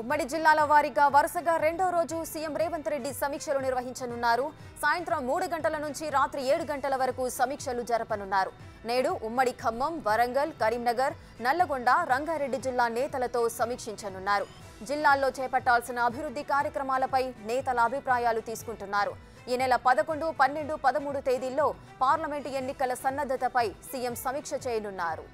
ఉమ్మడి జిల్లాల వారీగా వరుసగా రెండో రోజు సీఎం రేవంత్ రెడ్డి సమీక్షలు నిర్వహించనున్నారు. సాయంత్రం 3 గంటల నుంచి రాత్రి 7 గంటల వరకు సమీక్షలు జరపనున్నారు. నేడు ఉమ్మడి ఖమ్మం, వరంగల్, కరీంనగర్, నల్లగొండ, రంగారెడ్డి జిల్లా నేతలతో సమీక్షించనున్నారు. జిల్లాల్లో చేపట్టాల్సిన అభివృద్ధి కార్యక్రమాలపై నేతల అభిప్రాయాలు తీసుకుంటున్నారు. ఈ నెల 11, 12, 13 తేదీల్లో పార్లమెంటు ఎన్నికల సన్నద్ధతపై సీఎం సమీక్ష చేయనున్నారు.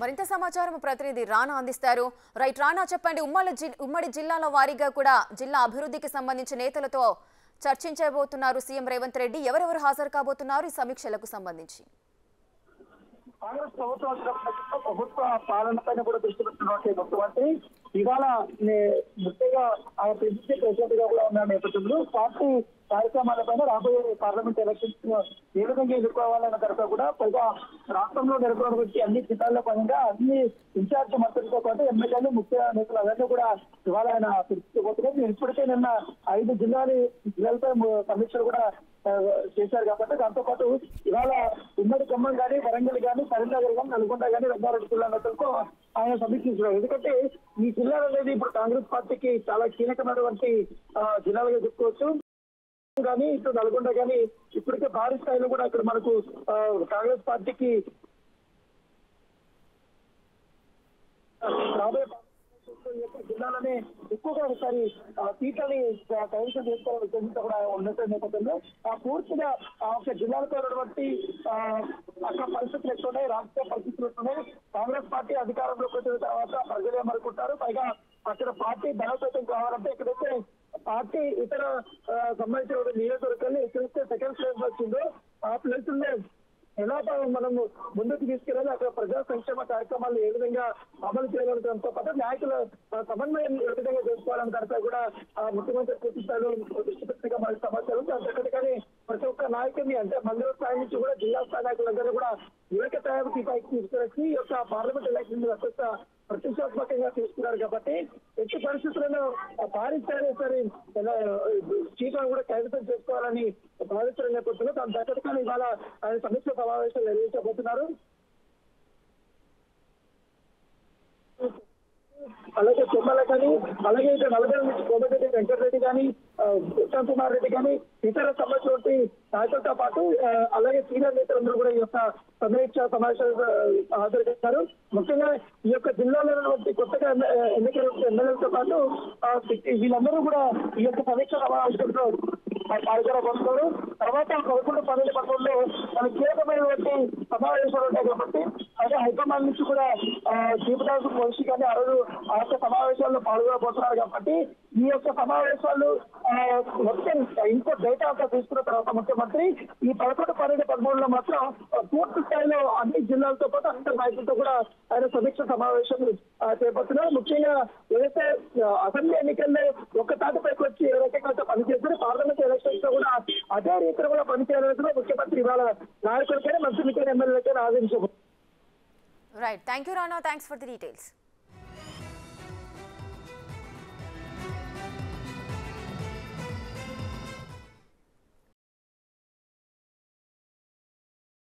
మరింత సమాచారం ప్రతినిధి రానా అందిస్తారు. రైట్ రానా, చెప్పండి. ఉమ్మడి జిల్లాల వారీగా కూడా జిల్లా అభివృద్ధికి సంబంధించి నేతలతో చర్చించబోతున్నారు సీఎం రేవంత్ రెడ్డి. ఎవరెవరు హాజరు కాబోతున్నారు ఈ సమీక్షలకు సంబంధించి? కాంగ్రెస్ ప్రభుత్వ పాలనపైన కూడా దృష్టి పెట్టినటువంటి ముఖ్యమంత్రి ఇవాళ ముఖ్యంగా ఆయన ప్రెసిడెంట్ గా కూడా ఉన్న నేపథ్యంలో పార్టీ కార్యక్రమాలపైన రాబోయే పార్లమెంట్ ఎలక్షన్స్ ఏ విధంగా ఎదుర్కోవాలన్న తరఫు కూడా పైగా రాష్ట్రంలో నెలకొనబట్టి అన్ని జిల్లాల్లో పరంగా అన్ని ఇన్ఛార్జ్ మంత్రులతో పాటు ఎమ్మెల్యేలు, ముఖ్య నేతలు అవన్నీ కూడా ఇవాళ ఆయన పిలుచుకోబోతున్నారు. ఇప్పటికే నిన్న 5 జిల్లాలపై సమీక్షలు కూడా చేశారు కాబట్టి దాంతో పాటు ఇవాళ ఉమ్మడి ఖమ్మం కానీ, వరంగల్ కానీ, కరీంనగర్ కానీ, నల్గొండ కానీ, రంగారెడ్డి జిల్లా నేతలతో ఆయన సమీక్షించారు. ఎందుకంటే ఈ జిల్లాలు అనేది ఇప్పుడు కాంగ్రెస్ పార్టీకి చాలా కీలకమైనటువంటి జిల్లాలుగా చెప్పుకోవచ్చు. కానీ ఇటు నల్గొండ కానీ ఇప్పటికే భారీ స్థాయిలో కూడా అక్కడ మనకు కాంగ్రెస్ పార్టీకి రాబోయే జిల్లాలోనే ఎక్కువగా ఒకసారి సీట్లని కైవసం చేసుకోవాలని కూడా ఉన్నటువంటి నేపథ్యంలో పూర్తిగా ఆ ఒక జిల్లాలతో ఉన్నటువంటి అక్కడ పరిస్థితులు ఎట్లున్నాయి, రాష్ట్ర పరిస్థితులు ఎట్లున్నాయి, కాంగ్రెస్ పార్టీ అధికారంలోకి వచ్చిన తర్వాత ప్రజలు ఏమనుకుంటారు, పైగా అక్కడ పార్టీ బలోపేతం కావాలంటే ఎక్కడైతే పార్టీ ఇతర సంబంధించిన నియోజకవర్గాన్ని ఎక్కడైతే సెకండ్ ప్లేస్ వచ్చిందో ఆ ప్లేస్ ఎలా మనము ముందుకు తీసుకెళ్ళాలి, అక్కడ ప్రజా సంక్షేమ కార్యక్రమాలు ఏ విధంగా అమలు చేయాలనడంతో పాటు నాయకుల సమన్వయం ఏ విధంగా చేసుకోవాలని దానిపై కూడా ముఖ్యమంత్రి పూర్తి స్థాయిలో దృష్టి పెట్టిగా మనకి సమాచారం. అంతకంటే కానీ ప్రతి ఒక్క నాయకుడిని అంటే మండల స్థాయి నుంచి కూడా జిల్లా స్థాయి నాయకులందరూ కూడా ఏకతాయానికి పైకి తీసుకొచ్చి ఈ యొక్క పార్లమెంట్ ఎలక్షన్ అత్యంత ప్రతిష్టాత్మకంగా తీసుకున్నారు. కాబట్టి ఎట్టి పరిస్థితులను భారీ స్థాయిలో సరే సీట్లను కూడా కైవసం చేసుకోవాలని భావిస్తున్న నేపథ్యంలో దాని తగ్గట్టు కానీ ఇవాళ ఆయన సమీక్ష సమావేశాలు నిర్వహించబోతున్నారు. అలాగే తుమ్మల కానీ, అలాగే ఇక్కడ నల్గొండ నుంచి కోమటిరెడ్డి వెంకటరెడ్డి కానీ, ఉత్తమ్ కుమార్ రెడ్డి కానీ ఇతర సంబంధించినటువంటి నాయకులతో పాటు అలాగే సీనియర్ నేతలందరూ కూడా ఈ యొక్క సమీక్ష సమావేశాలు హాజరు చేస్తారు. ముఖ్యంగా ఈ యొక్క జిల్లాలో కొత్తగా ఎన్నికల ఎమ్మెల్యేలతో పాటు వీళ్ళందరూ కూడా ఈ యొక్క సమీక్ష సమావేశంలో పాల్గొనబోతున్నారు. తర్వాత 11, 12, 11లో మన కీలకమైనటువంటి సమావేశాలు ఉంటాయి కాబట్టి అదే హైదరాబాద్ నుంచి కూడా దీపదాసు మనిషి కానీ ఆ రోజు ఆ యొక్క సమావేశాల్లో పాల్గొనబోతున్నారు. కాబట్టి ఈ యొక్క సమావేశాలు మొత్తం ఇంకో డేటా అంతా తీసుకున్న తర్వాత ముఖ్యమంత్రి ఈ 11, 12, 13లో మాత్రం పూర్తి స్థాయిలో అన్ని జిల్లాలతో పాటు అందరి నాయకులతో కూడా ఆయన సమీక్ష సమావేశం చేపడుతున్నారు. ముఖ్యంగా ఏదైతే అసెంబ్లీ ఎన్నికల్లో ఒక్క తాటిపైకి వచ్చి ఏ రకంగా పనిచేస్తారు, పార్లమెంట్ ఎలక్షన్స్ లో కూడా అదే రీతిలో కూడా పనిచేయాలని ముఖ్యమంత్రి ఇవాళ నాయకులకైనా, మంత్రులకైనా, ఎమ్మెల్యేలకైనా ఆదేశించారు. Right, thank you Rana, thanks for the details.